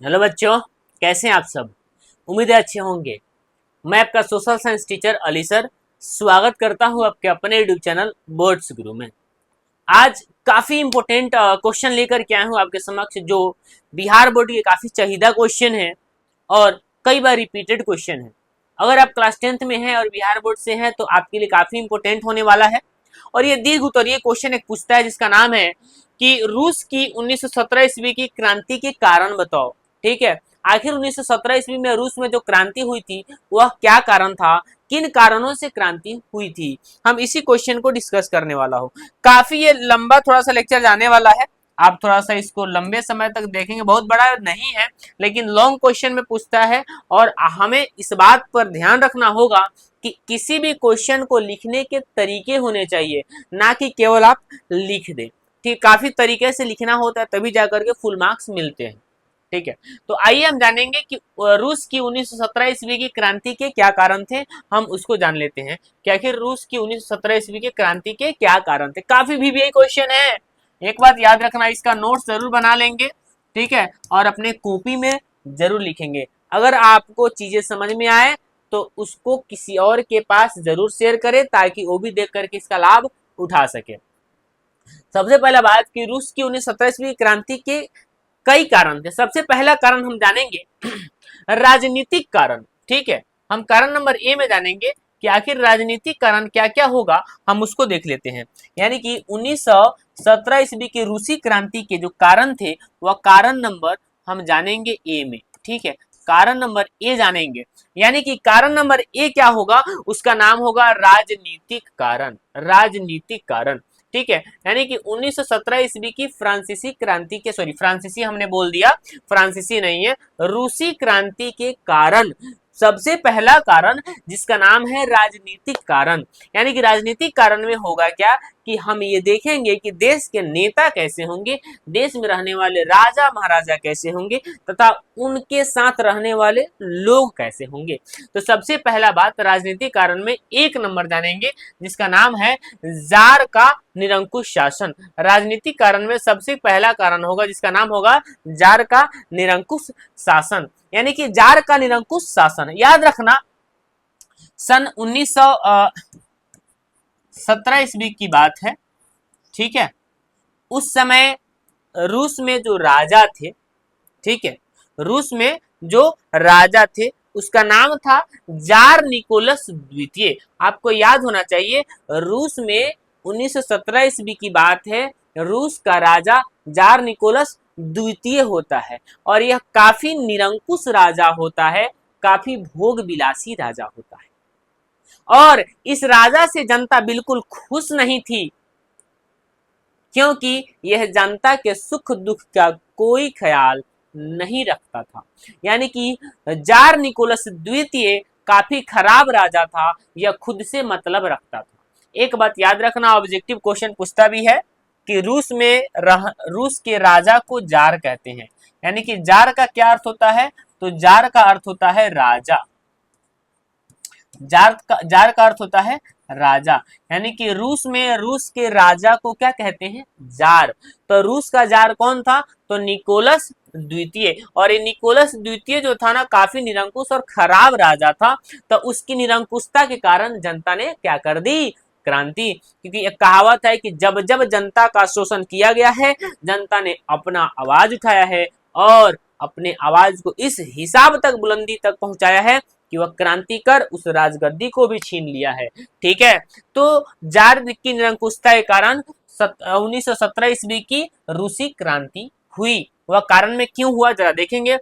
Hello बच्चों, कैसे हैं आप सब। उम्मीद है अच्छे होंगे। मैं आपका social science teacher Ali sir स्वागत करता हूं आपके अपने यूट्यूब चैनल बोर्ड्स गुरु में। आज काफी इंपॉर्टेंट क्वेश्चन लेकर के आया हूं आपके समक्ष, जो बिहार बोर्ड के काफी चाहिदा क्वेश्चन है और कई बार रिपीटेड क्वेश्चन है। अगर आप क्लास 10th में हैं और बिहार बोर्ड से हैं तो आपके लिए काफी इंपॉर्टेंट होने वाला है। और ये दीर्घ उत्तरीय क्वेश्चन एक पूछता है जिसका नाम है कि रूस की 1917 ईस्वी की क्रांति के कारण बताओ। ठीक है, आखिर 1917 ईस्वी में रूस में जो क्रांति हुई थी वह क्या कारण था, किन कारणों से क्रांति हुई थी, हम इसी क्वेश्चन को डिस्कस करने वाला हूँ। काफी ये लंबा थोड़ा सा लेक्चर जाने वाला है, आप थोड़ा सा इसको लंबे समय तक देखेंगे। बहुत बड़ा नहीं है लेकिन लॉन्ग क्वेश्चन में पूछता है और हमें इस बात पर ध्यान रखना होगा कि किसी भी क्वेश्चन को लिखने के तरीके होने चाहिए, ना कि केवल आप लिख दें। ठीक, काफी तरीके से लिखना होता है तभी जाकर के फुल मार्क्स मिलते हैं। ठीक है, तो आइए हम जानेंगे कि रूस की 1917 ईस्वी की क्रांति के क्या कारण थे। हम उसको जान लेते हैं कि आखिर रूस की 1917 ईस्वी की क्रांति के क्या कारण थे। काफी VBI क्वेश्चन है, एक बात याद रखना, इसका नोट्स जरूर बना लेंगे। ठीक है, और अपने कॉपी में जरूर लिखेंगे। अगर आपको चीजें समझ में आए तो उसको किसी और के पास जरूर शेयर करें ताकि वो भी देख करके इसका लाभ उठा सके। सबसे पहला बात कि रूस की 1917वीं क्रांति के कई कारण थे। सबसे पहला कारण हम जानेंगे राजनीतिक कारण। ठीक है, हम कारण नंबर ए में जानेंगे कि आखिर राजनीतिक कारण क्या क्या होगा, हम उसको देख लेते हैं। यानी कि 1917 ईस्वी की रूसी क्रांति के जो कारण थे वह कारण नंबर हम जानेंगे ए में। ठीक है, कारण नंबर ए जानेंगे। यानी कि कारण नंबर ए क्या होगा, उसका नाम होगा राजनीतिक कारण। राजनीतिक कारण, ठीक है, यानी कि 1917 ईस्वी की फ्रांसीसी क्रांति के, सॉरी फ्रांसीसी हमने बोल दिया, फ्रांसीसी नहीं है, रूसी क्रांति के कारण सबसे पहला कारण जिसका नाम है राजनीतिक कारण। यानी कि राजनीतिक कारण में होगा क्या कि हम ये देखेंगे कि देश के नेता कैसे होंगे, देश में रहने वाले राजा महाराजा कैसे होंगे तथा उनके साथ रहने वाले लोग कैसे होंगे। तो सबसे पहला बात राजनीतिक कारण में एक नंबर जानेंगे जिसका नाम है जार का निरंकुश शासन। राजनीतिक कारण में सबसे पहला कारण होगा जिसका नाम होगा जार का निरंकुश शासन। यानी कि जार का निरंकुश शासन, याद रखना सन 1917 ईस्वी की बात है। ठीक है, उस समय रूस में जो राजा थे, ठीक है, रूस में जो राजा थे उसका नाम था जार निकोलस द्वितीय। आपको याद होना चाहिए रूस में 1917 ईस्वी की बात है, रूस का राजा जार निकोलस द्वितीय होता है और यह काफी निरंकुश राजा होता है, काफी भोग विलासी राजा होता है। और इस राजा से जनता बिल्कुल खुश नहीं थी क्योंकि यह जनता के सुख दुख का कोई ख्याल नहीं रखता था। यानी कि जार निकोलस द्वितीय काफी खराब राजा था, यह खुद से मतलब रखता था। एक बात याद रखना, ऑब्जेक्टिव क्वेश्चन पूछता भी है कि रूस के राजा को जार कहते हैं। यानी कि जार का क्या अर्थ होता है, तो जार का अर्थ होता है राजा। जार का अर्थ होता है राजा। यानी कि रूस में रूस के राजा को क्या कहते हैं, जार। तो रूस का जार कौन था, तो निकोलस द्वितीय। और ये निकोलस द्वितीय जो था ना काफी निरंकुश और खराब राजा था, तो उसकी निरंकुशता के कारण जनता ने क्या कर दी, क्रांति। क्योंकि एक कहावत है कि जब जब जनता का शोषण किया गया है जनता ने अपना आवाज उठाया है और अपने आवाज को इस हिसाब तक बुलंदी तक पहुंचाया है कि वह क्रांति कर उस राजगद्दी को भी छीन लिया है। ठीक है, तो जार की निरंकुशता के कारण 1917 ईस्वी की रूसी क्रांति हुई। वह कारण में क्यों हुआ जरा देखेंगे।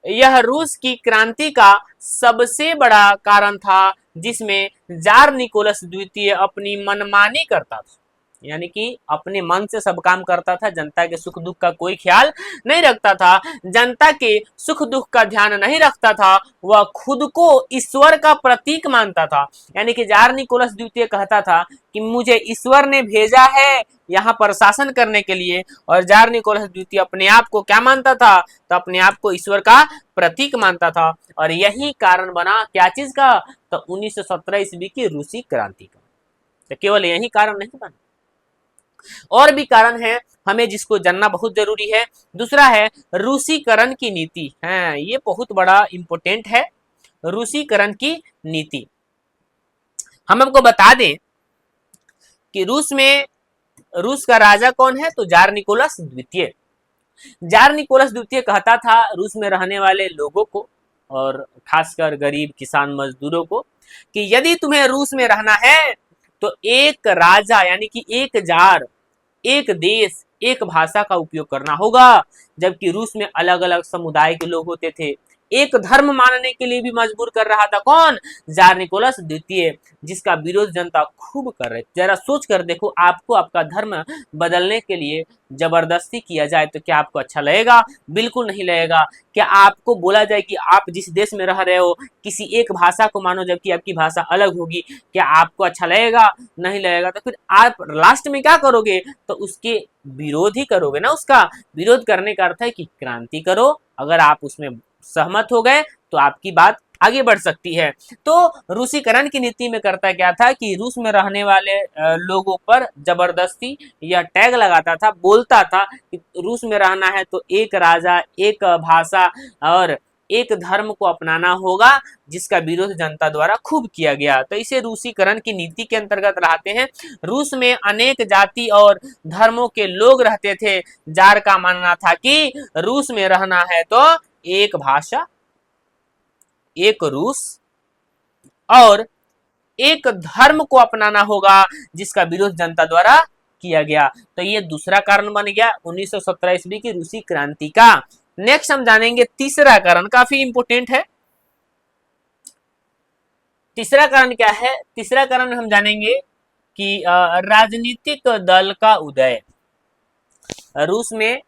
यह रूस की क्रांति का सबसे बड़ा कारण था जिसमें जार निकोलस द्वितीय अपनी मनमानी करता था। यानी कि अपने मन से सब काम करता था, जनता के सुख दुख का कोई ख्याल नहीं रखता था, जनता के सुख दुख का ध्यान नहीं रखता था, वह खुद को ईश्वर का प्रतीक मानता था। यानी कि जार निकोलस द्वितीय कहता था कि मुझे ईश्वर ने भेजा है यहाँ पर शासन करने के लिए, और जार निकोलस द्वितीय अपने आप को क्या मानता था, तो अपने आप को ईश्वर का प्रतीक मानता था। और यही कारण बना क्या चीज का, तो 1917 ईस्वी की रूसी क्रांति का। तो केवल यही कारण नहीं बना, और भी कारण है हमें जिसको जानना बहुत जरूरी है। दूसरा है रूसीकरण की नीति, है ये बहुत बड़ा इंपॉर्टेंट है, रूसीकरण की नीति। हम आपको बता दें कि रूस का राजा कौन है, तो जार निकोलस द्वितीय। जार निकोलस द्वितीय कहता था रूस में रहने वाले लोगों को और खासकर गरीब किसान मजदूरों को कि यदि तुम्हें रूस में रहना है तो एक राजा यानी कि एक जार, एक देश, एक भाषा का उपयोग करना होगा। जबकि रूस में अलग अलग समुदाय के लोग होते थे, एक धर्म मानने के लिए भी मजबूर कर रहा था कौन, जार निकोलस द्वितीय, जिसका विरोध जनता खूब कर रहे थे। जरा सोच कर देखो, आपको आपका धर्म बदलने के लिए जबरदस्ती किया जाए तो क्या आपको अच्छा लगेगा? बिल्कुल नहीं लगेगा। क्या आपको बोला जाए कि आप जिस देश में रह रहे हो किसी एक भाषा को मानो जबकि आपकी भाषा अलग होगी, क्या आपको अच्छा लगेगा? नहीं लगेगा। तो फिर आप लास्ट में क्या करोगे, तो उसके विरोध ही करोगे ना। उसका विरोध करने का अर्थ है कि क्रांति करो। अगर आप उसमें सहमत हो गए तो आपकी बात आगे बढ़ सकती है। तो रूसीकरण की नीति में करता क्या था कि रूस में रहने वाले लोगों पर जबरदस्ती यह टैग लगाता था, बोलता था कि रूस में रहना है तो एक राजा, एक भाषा और एक धर्म को अपनाना होगा, जिसका विरोध जनता द्वारा खूब किया गया। तो इसे रूसीकरण की नीति के अंतर्गत लाते हैं। रूस में अनेक जाति और धर्मों के लोग रहते थे। जार का मानना था कि रूस में रहना है तो एक भाषा, एक रूस और एक धर्म को अपनाना होगा, जिसका विरोध जनता द्वारा किया गया। तो ये दूसरा कारण बन गया 1917 ईस्वी की रूसी क्रांति का। नेक्स्ट हम जानेंगे तीसरा कारण, काफी इंपोर्टेंट है। तीसरा कारण क्या है? तीसरा कारण हम जानेंगे कि राजनीतिक दल का उदय। रूस में,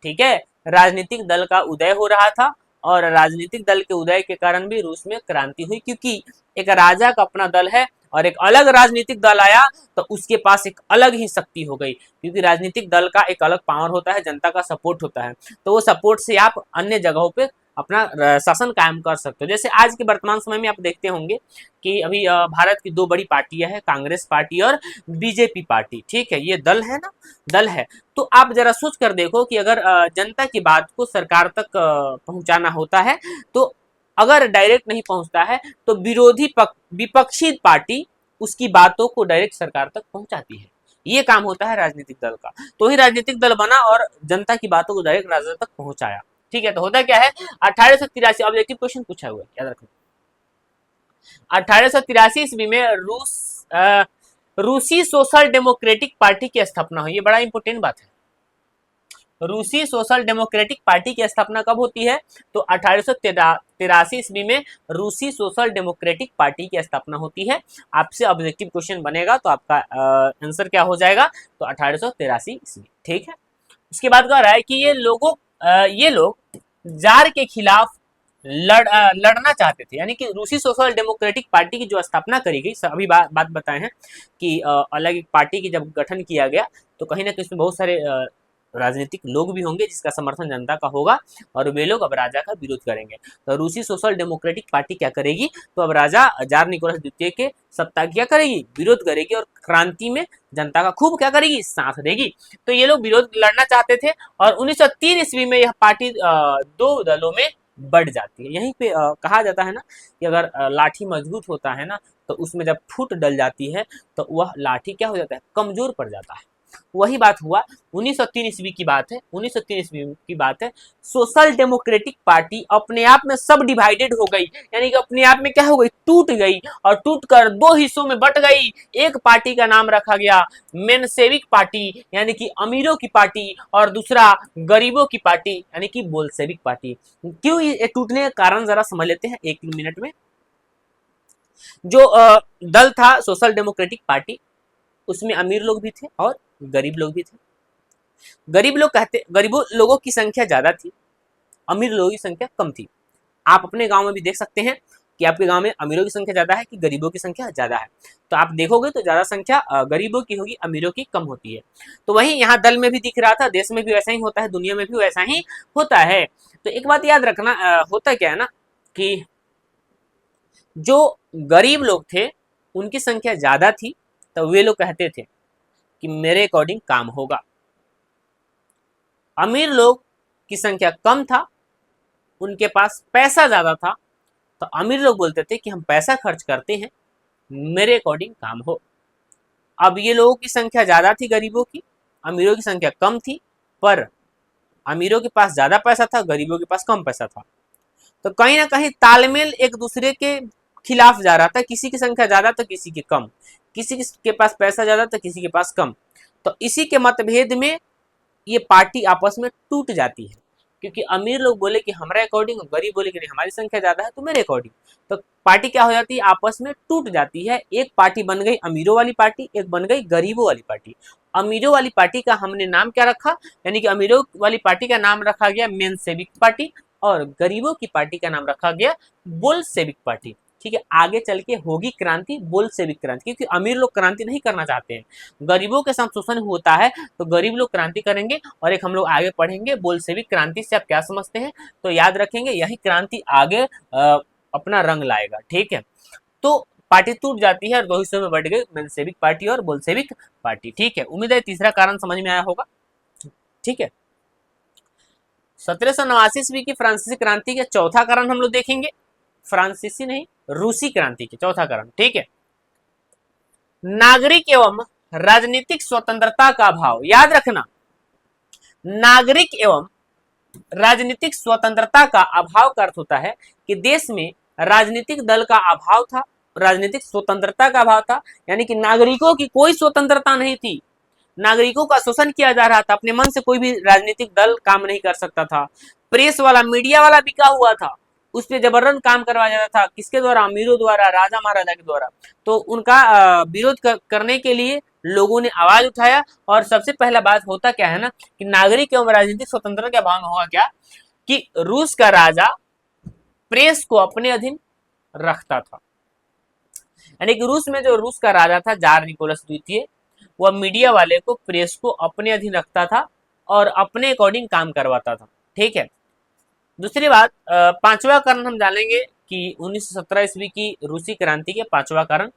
ठीक है, राजनीतिक दल का उदय हो रहा था और राजनीतिक दल के उदय के कारण भी रूस में क्रांति हुई, क्योंकि एक राजा का अपना दल है और एक अलग राजनीतिक दल आया तो उसके पास एक अलग ही शक्ति हो गई, क्योंकि राजनीतिक दल का एक अलग पावर होता है, जनता का सपोर्ट होता है, तो वो सपोर्ट से आप अन्य जगहों पे अपना शासन कायम कर सकते हो। जैसे आज के वर्तमान समय में आप देखते होंगे कि अभी भारत की दो बड़ी पार्टियां हैं, कांग्रेस पार्टी और बीजेपी पार्टी, ठीक है, ये दल है ना, दल है। तो आप जरा सोच कर देखो कि अगर जनता की बात को सरकार तक पहुंचाना होता है तो अगर डायरेक्ट नहीं पहुंचता है तो विपक्षी पार्टी उसकी बातों को डायरेक्ट सरकार तक पहुंचाती है। ये काम होता है राजनीतिक दल का। तो ही राजनीतिक दल बना और जनता की बातों को डायरेक्ट राजा तक पहुंचाया। ठीक है, तो होता क्या है, 1883 ऑब्जेक्टिव क्वेश्चन पूछा हुआ है, याद रखना। 1883 ईस्वी में रूसी सोशल डेमोक्रेटिक पार्टी की स्थापना हुई। ये बड़ा इंपॉर्टेंट बात है। रूसी सोशल डेमोक्रेटिक पार्टी की स्थापना कब होती है, तो 1883 ईस्वी में रूसी सोशल डेमोक्रेटिक पार्टी की स्थापना होती है। आपसे ऑब्जेक्टिव क्वेश्चन बनेगा तो आपका आंसर क्या हो जाएगा, तो 1883 ईस्वी। ठीक है, उसके बाद कह रहा है कि ये लोग जार के खिलाफ लड़ना चाहते थे, यानी कि रूसी सोशल डेमोक्रेटिक पार्टी की जो स्थापना करी गई, अभी बात बताए हैं कि अलग एक पार्टी की जब गठन किया गया तो कहीं ना कहीं इसमें बहुत सारे राजनीतिक लोग भी होंगे जिसका समर्थन जनता का होगा और वे लोग अब राजा का विरोध करेंगे। तो रूसी सोशल डेमोक्रेटिक पार्टी क्या करेगी, तो अब राजा जार निकोलस द्वितीय के सत्ता क्या करेगी, विरोध करेगी और क्रांति में जनता का खूब क्या करेगी, साथ देगी। तो ये लोग विरोध लड़ना चाहते थे और 1903 ईस्वी में यह पार्टी दो दलों में बढ़ जाती है। यहीं पे कहा जाता है ना कि अगर लाठी मजबूत होता है ना तो उसमें जब फूट डल जाती है तो वह लाठी क्या हो जाता है, कमजोर पड़ जाता है। वही बात हुआ 1903 ईस्वी की बात है। 1903 ईस्वी की बात है, सोशल डेमोक्रेटिक पार्टी अपने आप में सब डिवाइडेड हो गई, यानी कि अपने आप में क्या हो गई, टूट गई और टूटकर दो हिस्सों में बट गई। एक पार्टी का नाम रखा गया मेनसेविक पार्टी यानी कि अमीरों की पार्टी और दूसरा गरीबों की पार्टी यानी कि बोल्शेविक पार्टी। क्यों ये टूटने का कारण जरा समझ लेते हैं एक मिनट में। जो दल था सोशल डेमोक्रेटिक पार्टी, उसमें अमीर लोग भी थे और गरीब लोग भी थे। गरीबों लोगों की संख्या ज्यादा थी, अमीर लोगों की संख्या कम थी। आप अपने गांव में भी देख सकते हैं कि आपके गांव में अमीरों की संख्या ज्यादा है कि गरीबों की संख्या ज्यादा है। तो आप देखोगे तो ज्यादा संख्या गरीबों की होगी, अमीरों की कम होती है। तो वही यहाँ दल में भी दिख रहा था, देश में भी वैसा ही होता है, दुनिया में भी वैसा ही होता है। तो एक बात याद रखना, होता क्या है ना कि जो गरीब लोग थे उनकी संख्या ज्यादा थी, तो वे लोग कहते थे कि मेरे अकॉर्डिंग काम होगा। अमीर लोग की संख्या कम था, उनके पास पैसा ज्यादा था, तो अमीर लोग बोलते थे कि हम पैसा खर्च करते हैं, मेरे अकॉर्डिंग काम हो। अब ये लोगों की संख्या ज्यादा थी गरीबों की, अमीरों की संख्या कम थी, पर अमीरों के पास ज्यादा पैसा था, गरीबों के पास कम पैसा था। तो कहीं ना कहीं तालमेल एक दूसरे के खिलाफ जा रहा था, किसी की संख्या ज्यादा तो किसी की कम, किसी के पास पैसा ज्यादा तो किसी के पास कम। तो इसी के मतभेद में ये पार्टी आपस में टूट जाती है, क्योंकि अमीर लोग बोले कि हमारे अकॉर्डिंग, गरीब बोले कि नहीं हमारी संख्या ज्यादा है तो मेरे अकॉर्डिंग। तो पार्टी क्या हो जाती है, आपस में टूट जाती है। एक पार्टी बन गई अमीरों वाली पार्टी, एक बन गई गरीबों वाली पार्टी। अमीरों वाली पार्टी का हमने नाम क्या रखा, यानी कि अमीरों वाली पार्टी का नाम रखा गया मेंसेविक पार्टी, और गरीबों की पार्टी का नाम रखा गया बोल्शेविक पार्टी। ठीक है, आगे चल के होगी क्रांति बोल्शेविक क्रांति, क्योंकि अमीर लोग क्रांति नहीं करना चाहते हैं, गरीबों के साथ शोषण होता है तो गरीब लोग क्रांति करेंगे। और एक हम लोग आगे पढ़ेंगे बोल्शेविक क्रांति से आप क्या समझते हैं, तो याद रखेंगे यही क्रांति आगे अपना रंग लाएगा। ठीक है, तो पार्टी टूट जाती है और दो हिस्सों में बढ़ गई, मेंसेविक पार्टी और बोल्शेविक पार्टी। ठीक है, उम्मीद है तीसरा कारण समझ में आया होगा। ठीक है, 1789 ईस्वी की फ्रांसीसी क्रांति के चौथा कारण हम लोग देखेंगे, फ्रांसीसी नहीं रूसी क्रांति के चौथा कारण। ठीक है, नागरिक एवं राजनीतिक स्वतंत्रता का अभाव। याद रखना, नागरिक एवं राजनीतिक स्वतंत्रता का अभाव का अर्थ होता है कि देश में राजनीतिक दल का अभाव था, राजनीतिक स्वतंत्रता का अभाव था, यानी कि नागरिकों की कोई स्वतंत्रता नहीं थी, नागरिकों का शोषण किया जा रहा था, अपने मन से कोई भी राजनीतिक दल काम नहीं कर सकता था, प्रेस वाला मीडिया वाला बिका हुआ था, उस पर जबरन काम करवाया जाता था, किसके द्वारा, अमीरों द्वारा, राजा महाराजा के द्वारा। तो उनका विरोध करने के लिए लोगों ने आवाज उठाया। और सबसे पहला बात होता क्या है ना, कि नागरिक एवं राजनीतिक स्वतंत्रता के अभाव में होगा क्या, कि रूस का राजा प्रेस को अपने अधीन रखता था, यानी कि रूस में जो रूस का राजा था जार निकोलस द्वितीय, वह मीडिया वाले को, प्रेस को अपने अधीन रखता था और अपने अकॉर्डिंग काम करवाता था। ठीक है, दूसरी बात, पांचवा कारण हम जानेंगे कि 1917 ईस्वी की रूसी क्रांति के पांचवा कारण,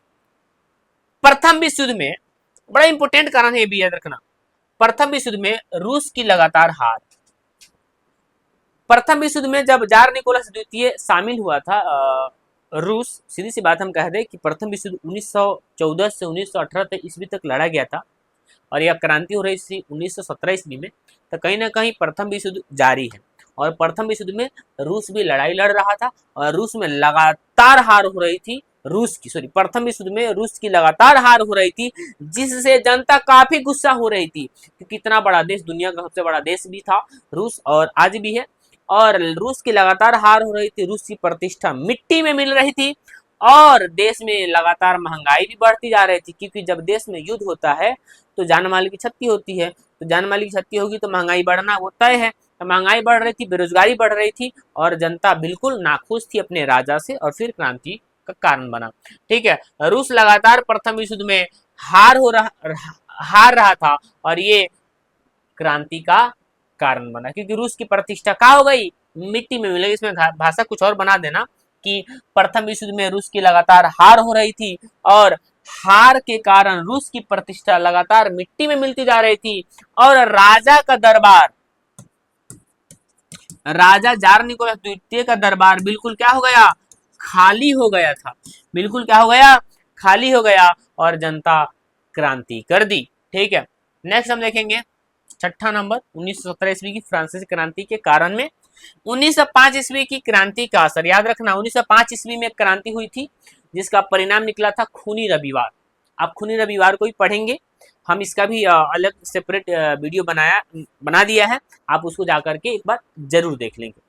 प्रथम विश्व युद्ध में, बड़ा इंपोर्टेंट कारण है ये भी याद रखना, प्रथम विश्व युद्ध में रूस की लगातार हार। प्रथम विश्व युद्ध में जब जार निकोलस द्वितीय शामिल हुआ था रूस, सीधी सी बात हम कह दें कि प्रथम विश्व युद्ध 1914 से 1918 ईस्वी तक लड़ा गया था और यह क्रांति हो रही थी 1917 ईस्वी में। तो कहीं ना कहीं प्रथम विश्व युद्ध जारी है और प्रथम विश्व युद्ध में रूस भी लड़ाई लड़ रहा था और रूस में लगातार हार हो रही थी, प्रथम विश्व युद्ध में रूस की लगातार हार हो रही थी, जिससे जनता काफी गुस्सा हो रही थी, क्योंकि इतना बड़ा देश, दुनिया का सबसे बड़ा देश भी था रूस और आज भी है, और रूस की लगातार हार हो रही थी, रूस की प्रतिष्ठा मिट्टी में मिल रही थी और देश में लगातार महंगाई भी बढ़ती जा रही थी, क्योंकि जब देश में युद्ध होता है तो जान माल की क्षति होती है, तो जान माल की क्षति होगी तो महंगाई बढ़ना वो तय है। तो महंगाई बढ़ रही थी, बेरोजगारी बढ़ रही थी और जनता बिल्कुल नाखुश थी अपने राजा से और फिर क्रांति का कारण बना। ठीक है, रूस लगातार प्रथम विश्व युद्ध में हार रहा था और ये क्रांति का कारण बना, क्योंकि रूस की प्रतिष्ठा क्या हो गई, मिट्टी में मिल गई। इसमें भाषा कुछ और बना देना कि प्रथम विश्व युद्ध में रूस की लगातार हार हो रही थी और हार के कारण रूस की प्रतिष्ठा लगातार मिट्टी में मिलती जा रही थी और राजा का दरबार, राजा जार निकोलस द्वितीय का दरबार बिल्कुल क्या हो गया, खाली हो गया था, बिल्कुल क्या हो गया, खाली हो गया और जनता क्रांति कर दी। ठीक है, नेक्स्ट हम देखेंगे छठा नंबर, 1917 ईस्वी की फ्रांसीसी क्रांति के कारण में 1905 ईस्वी की क्रांति का असर। याद रखना, 1905 ईस्वी में क्रांति हुई थी जिसका परिणाम निकला था खूनी रविवार। आप खूनी रविवार को भी पढ़ेंगे, हम इसका भी अलग सेपरेट वीडियो बना दिया है, आप उसको जाकर के एक बार जरूर देख लेंगे।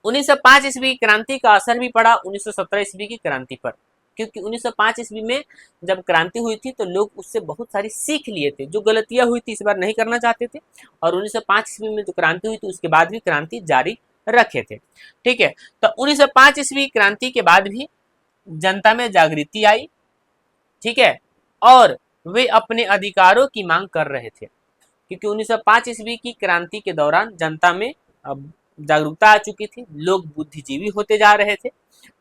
1905 ईस्वी की क्रांति का असर भी पड़ा 1917 ईस्वी की क्रांति पर, क्योंकि 1905 ईस्वी में जब क्रांति हुई थी तो लोग उससे बहुत सारी सीख लिए थे, जो गलतियां हुई थी इस बार नहीं करना चाहते थे और 1905 ईस्वी में जो क्रांति हुई थी उसके बाद भी क्रांति जारी रखे थे। ठीक है, तो 1905 ईस्वी क्रांति के बाद भी जनता में जागृति आई। ठीक है, और वे अपने अधिकारों की मांग कर रहे थे, क्योंकि 1905 ईस्वी की क्रांति के दौरान जनता में जागरूकता आ चुकी थी, लोग बुद्धिजीवी होते जा रहे थे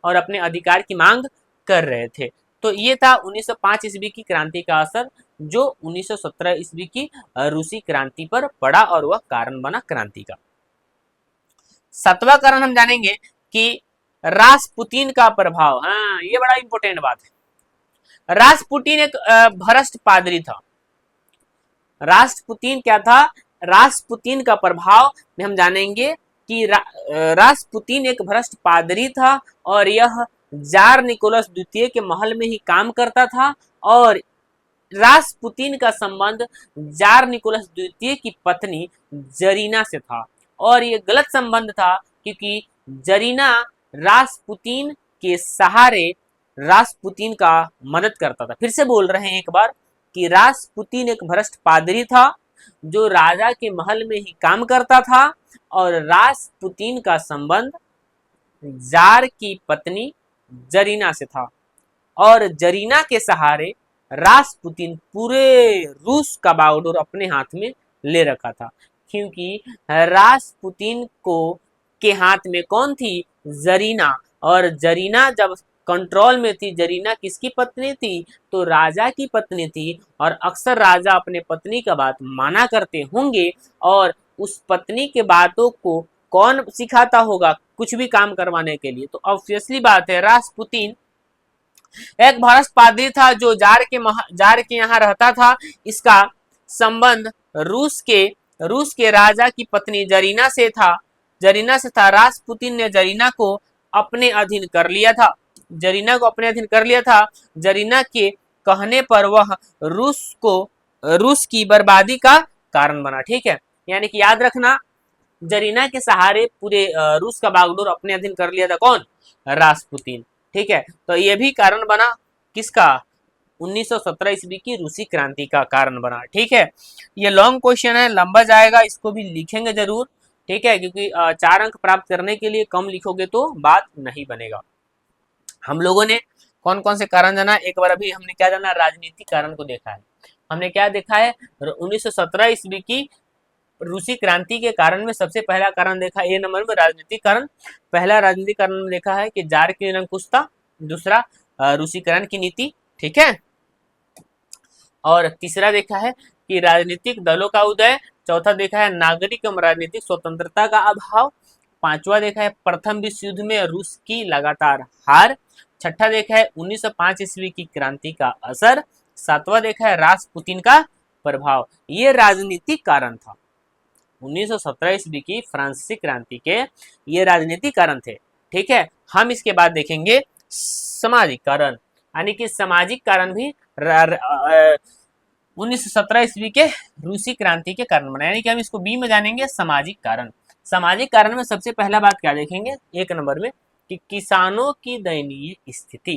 और अपने अधिकार की मांग कर रहे थे। तो ये था 1905 ईस्वी की क्रांति का असर जो 1917 ईस्वी की रूसी क्रांति पर पड़ा और वह कारण बना क्रांति का। सातवां कारण हम जानेंगे कि रासपुतीन का प्रभाव। हाँ, ये बड़ा इंपॉर्टेंट बात है। रासपुतीन एक भ्रष्ट पादरी था। रासपुतीन क्या था? रासपुतीन का प्रभाव में हम जानेंगे कि रासपुतीन एक भ्रष्ट पादरी था और यह जार निकोलस द्वितीय के महल में ही काम करता था और रासपुतीन का संबंध जार निकोलस द्वितीय की पत्नी जरीना से था और यह गलत संबंध था क्योंकि जरीना रासपुतीन के सहारे रासपुतीन का मदद करता था। फिर से बोल रहे हैं एक बार कि रासपुतीन एक भ्रष्ट पादरी था जो राजा के महल में ही काम करता था और रासपुतीन का संबंध जार की पत्नी जरीना से था और जरीना के सहारे रासपुतीन पूरे रूस का बागडोर अपने हाथ में ले रखा था क्योंकि रासपुतीन को के हाथ में कौन थी? जरीना। और जरीना जब कंट्रोल में थी, जरीना किसकी पत्नी थी? तो राजा की पत्नी थी और अक्सर राजा अपने पत्नी का बात माना करते होंगे और उस पत्नी के बातों को कौन सिखाता होगा कुछ भी काम करवाने के लिए? तो ऑब्वियसली बात है रासपुतीन एक भ्रष्ट पादरी था जो जार के यहाँ रहता था। इसका संबंध रूस के राजा की पत्नी जरीना से था। रासपुतीन ने जरीना को अपने अधीन कर लिया था। जरीना के कहने पर वह रूस की बर्बादी का कारण बना। ठीक है, यानी कि याद रखना, जरीना के सहारे पूरे रूस का बागडोर अपने अधीन कर लिया था कौन? रासपुतीन। ठीक है, तो यह भी कारण बना किसका? 1917 ईस्वी की रूसी क्रांति का कारण बना। ठीक है, ये लॉन्ग क्वेश्चन है, लंबा जाएगा, इसको भी लिखेंगे जरूर। ठीक है, क्योंकि 4 अंक प्राप्त करने के लिए कम लिखोगे तो बात नहीं बनेगा। हम लोगों ने कौन कौन से कारण जाना? एक बार अभी हमने क्या जाना? राजनीतिक कारण को देखा है। हमने क्या देखा है? 1917 ईस्वी की रूसी क्रांति के कारण में सबसे पहला कारण देखा ए नंबर में राजनीतिक कारण। पहला राजनीतिक कारण देखा है कि जार की निरंकुशता, दूसरा रूसीकरण की नीति। ठीक है, और तीसरा देखा है कि राजनीतिक दलों का उदय। चौथा देखा है नागरिक एवं राजनीतिक स्वतंत्रता का अभाव। पांचवा देखा है प्रथम विश्व युद्ध में रूस की लगातार हार। छठा देखा है 1905 ईस्वी की क्रांति का असर। सातवां देखा है रासपुतीन का प्रभाव। ये राजनीतिक कारण था 1917 ईस्वी की फ्रांसीसी क्रांति के, ये राजनीतिक कारण थे। ठीक है, हम इसके बाद देखेंगे सामाजिक कारण, यानी कि सामाजिक कारण भी 1917 ईस्वी के रूसी क्रांति के कारण बना, यानी कि हम इसको बी में जानेंगे सामाजिक कारण। सामाजिक कारण में सबसे पहला बात क्या देखेंगे एक नंबर में कि किसानों की दयनीय स्थिति,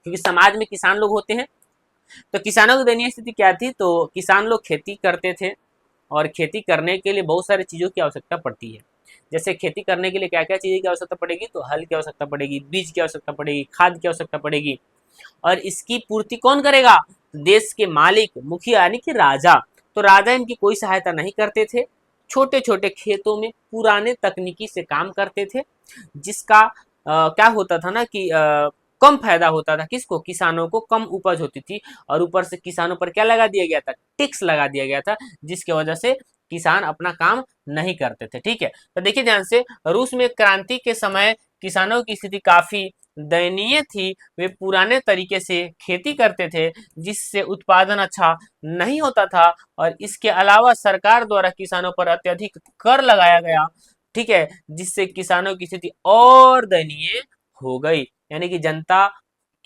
क्योंकि समाज में किसान लोग होते हैं। तो किसानों की दयनीय स्थिति क्या थी? तो किसान लोग खेती करते थे और खेती करने के लिए बहुत सारी चीज़ों की आवश्यकता पड़ती है। जैसे खेती करने के लिए क्या क्या चीज़ों की आवश्यकता पड़ेगी? तो हल की आवश्यकता पड़ेगी, बीज की आवश्यकता पड़ेगी, खाद की आवश्यकता पड़ेगी, और इसकी पूर्ति कौन करेगा? देश के मालिक, मुखिया, यानी कि राजा। तो राजा इनकी कोई सहायता नहीं करते थे। छोटे छोटे खेतों में पुराने तकनीकी से काम करते थे, जिसका क्या होता था ना कि कम फायदा होता था। किसको? किसानों को कम उपज होती थी और ऊपर से किसानों पर क्या लगा दिया गया था? टैक्स लगा दिया गया था, जिसकी वजह से किसान अपना काम नहीं करते थे। ठीक है, तो देखिए ध्यान से, रूस में क्रांति के समय किसानों की स्थिति काफी दयनीय थी। वे पुराने तरीके से खेती करते थे जिससे उत्पादन अच्छा नहीं होता था और इसके अलावा सरकार द्वारा किसानों पर अत्यधिक कर लगाया गया। ठीक है, जिससे किसानों की स्थिति और दयनीय हो गई, यानी कि जनता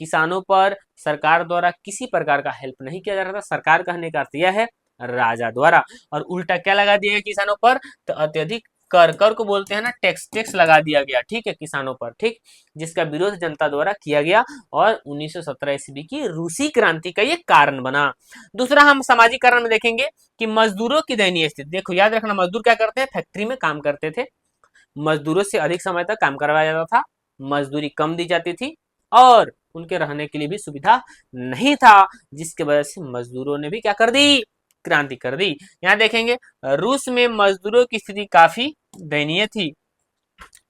किसानों पर सरकार द्वारा किसी प्रकार का हेल्प नहीं किया जा रहा था। सरकार कहने का अर्थ यह है राजा द्वारा, और उल्टा क्या लगा दिया गया किसानों पर? तो अत्यधिक कर को बोलते हैं ना, टैक्स लगा दिया गया। ठीक है, किसानों पर। ठीक, जिसका विरोध जनता द्वारा किया गया और 1917 ईस्वी की रूसी क्रांति का ये कारण बना। दूसरा हम सामाजिक कारण में देखेंगे कि मजदूरों की दयनीय स्थिति। देखो याद रखना, मजदूर क्या करते हैं? फैक्ट्री में काम करते थे। मजदूरों से अधिक समय तक काम करवाया जाता था, मजदूरी कम दी जाती थी और उनके रहने के लिए भी सुविधा नहीं था, जिसके वजह से मजदूरों ने भी क्या कर दी? क्रांति कर दी। यहाँ देखेंगे रूस में मजदूरों की स्थिति काफी दयनीय थी।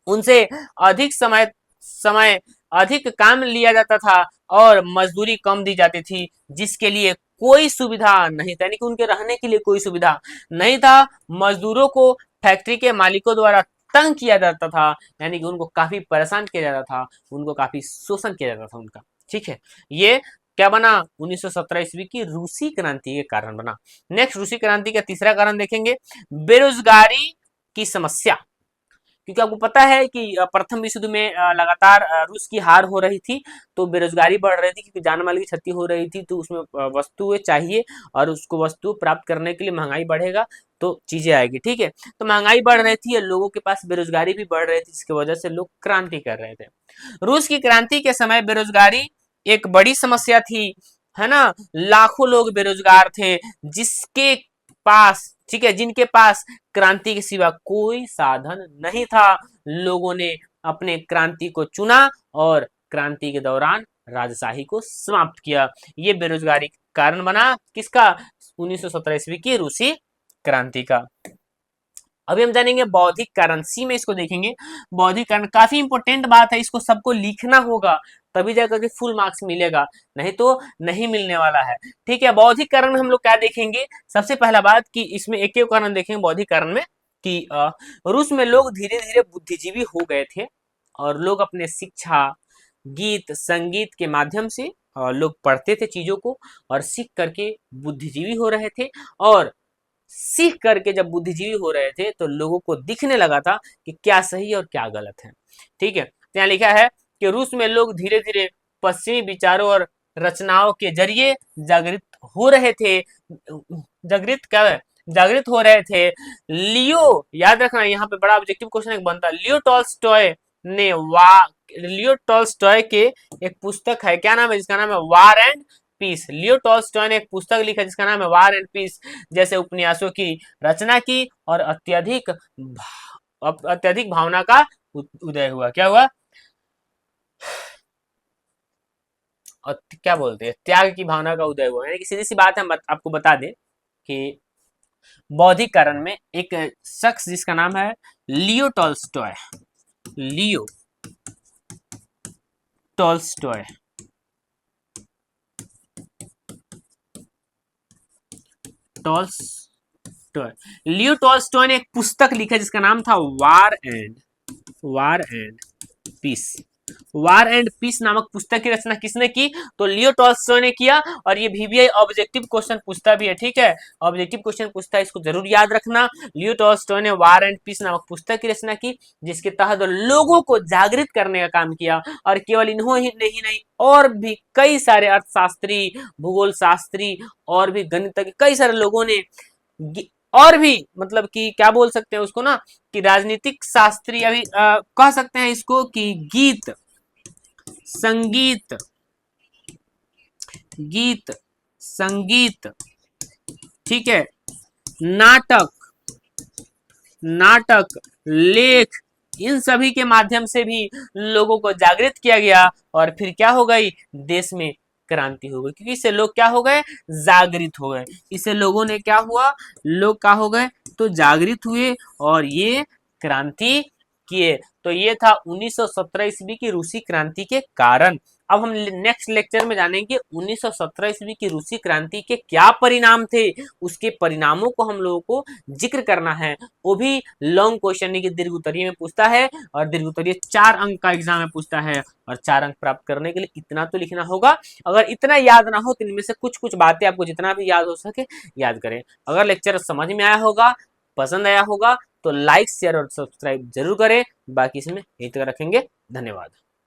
उनसे अधिक समय अधिक काम लिया जाता था, और मजदूरी कम दी जाती थी, जिसके लिए कोई सुविधा नहीं था, यानी कि उनके रहने के लिए कोई सुविधा नहीं था। मजदूरों को फैक्ट्री के मालिकों द्वारा तंग किया जाता था, यानी कि उनको काफी परेशान किया जाता था, उनको काफी शोषण किया जाता था उनका। ठीक है, ये क्या बना? 1917 ईस्वी की रूसी क्रांति के कारण बना। नेक्स्ट, रूसी क्रांति का तीसरा कारण देखेंगे, बेरोजगारी की समस्या। क्योंकि आपको पता है कि प्रथम विश्व युद्ध में लगातार रूस की हार हो रही थी, तो बेरोजगारी बढ़ रही थी, क्योंकि जान माल की क्षति हो रही थी, तो उसमें वस्तुएं चाहिए, और उसको वस्तु प्राप्त करने के लिए महंगाई बढ़ेगा तो चीजें आएगी। ठीक है, तो महंगाई बढ़ रही थी, लोगों के पास बेरोजगारी भी बढ़ रही थी, जिसकी वजह से लोग क्रांति कर रहे थे। रूस की क्रांति के समय बेरोजगारी एक बड़ी समस्या थी, है ना। लाखों लोग बेरोजगार थे, जिसके पास, ठीक है, जिनके पास क्रांति के सिवा कोई साधन नहीं था। लोगों ने अपने क्रांति को चुना और क्रांति के दौरान राजशाही को समाप्त किया। ये बेरोजगारी कारण बना किसका? 1917 ईस्वी की रूसी क्रांति का। अभी हम जानेंगे बौद्धिक कारण, सी में इसको देखेंगे। बौद्धिक कारण काफी इंपॉर्टेंट बात है, इसको सबको लिखना होगा, तभी जाकर के फुल मार्क्स मिलेगा, नहीं तो नहीं मिलने वाला है। ठीक है, बौद्धिक कारण में हम लोग क्या देखेंगे? सबसे पहला बात कि इसमें एक एक कारण देखेंगे बौद्धिक कारण में, कि रूस में लोग धीरे धीरे बुद्धिजीवी हो गए थे, और लोग अपने शिक्षा, गीत, संगीत के माध्यम से लोग पढ़ते थे चीजों को, और सीख करके बुद्धिजीवी हो रहे थे। और सीख करके जब बुद्धिजीवी हो रहे थे, तो लोगों को दिखने लगा था कि क्या सही और क्या गलत है। ठीक है, तो यहाँ लिखा है कि रूस में लोग धीरे धीरे पश्चिमी विचारों और रचनाओं के जरिए जागृत हो रहे थे। जागृत क्या है? जागृत हो रहे थे। लियो, याद रखना यहाँ पे बड़ा ऑब्जेक्टिव क्वेश्चन एक बनता है। लियो टॉल्स्टॉय के एक पुस्तक है, क्या नाम है जिसका नाम है वार एंड पीस। लियो टॉल्स्टॉय ने एक पुस्तक लिखा जिसका नाम है वार एंड पीस, जैसे उपन्यासों की रचना की, और अत्यधिक भावना का उदय हुआ। क्या हुआ? और क्या बोलते हैं, त्याग की भावना का उदय हुआ। यानी कि सीधी सी बात है, हम आपको बता दें कि बौद्धिक कारण में एक शख्स जिसका नाम है Leo Tolstoy, Leo Tolstoy, Tolstoy, Leo Tolstoy ने एक पुस्तक लिखा जिसका नाम था War and Peace. War and Peace नामक पुस्तक की रचना किसने की? तो लियो टॉल्स्टॉय ने किया। और ये VBI ऑब्जेक्टिव क्वेश्चन पूछता भी है। ठीक है, ऑब्जेक्टिव क्वेश्चन पूछता है, इसको जरूर याद रखना। लियो टॉल्स्टॉय ने वार एंड पीस नामक पुस्तक की रचना की, जिसके तहत लोगों को जागृत करने का काम किया। और केवल इन्हों ही नहीं, और भी कई सारे अर्थशास्त्री, भूगोल शास्त्री, और भी गणितज्ञ, कई सारे लोगों ने, और भी मतलब कि क्या बोल सकते हैं उसको ना, कि राजनीतिक शास्त्री, अभी कह सकते हैं इसको कि गीत संगीत, गीत संगीत, ठीक है, नाटक, लेख, इन सभी के माध्यम से भी लोगों को जागृत किया गया। और फिर क्या हो गई? देश में क्रांति हो गई, क्योंकि इससे लोग क्या हो गए? जागृत हो गए। इससे लोगों ने क्या हुआ? लोग क्या हो गए? तो जागृत हुए, और ये क्रांति किए। तो ये था 1917 ईस्वी की रूसी क्रांति के कारण। अब हम नेक्स्ट लेक्चर में जानेंगे 1917 ईस्वी की रूसी क्रांति के क्या परिणाम थे, उसके परिणामों को हम लोगों को जिक्र करना है। वो भी लॉन्ग क्वेश्चन की दीर्घ उत्तरीय में पूछता है, और दीर्घ उत्तरीय 4 अंक का एग्जाम में पूछता है, और 4 अंक प्राप्त करने के लिए इतना तो लिखना होगा। अगर इतना याद ना हो तो इनमें से कुछ कुछ बातें आपको जितना भी याद हो सके याद करें। अगर लेक्चर समझ में आया होगा, पसंद आया होगा, तो लाइक, शेयर और सब्सक्राइब जरूर करें। बाकी इसमें यही तक रखेंगे। धन्यवाद।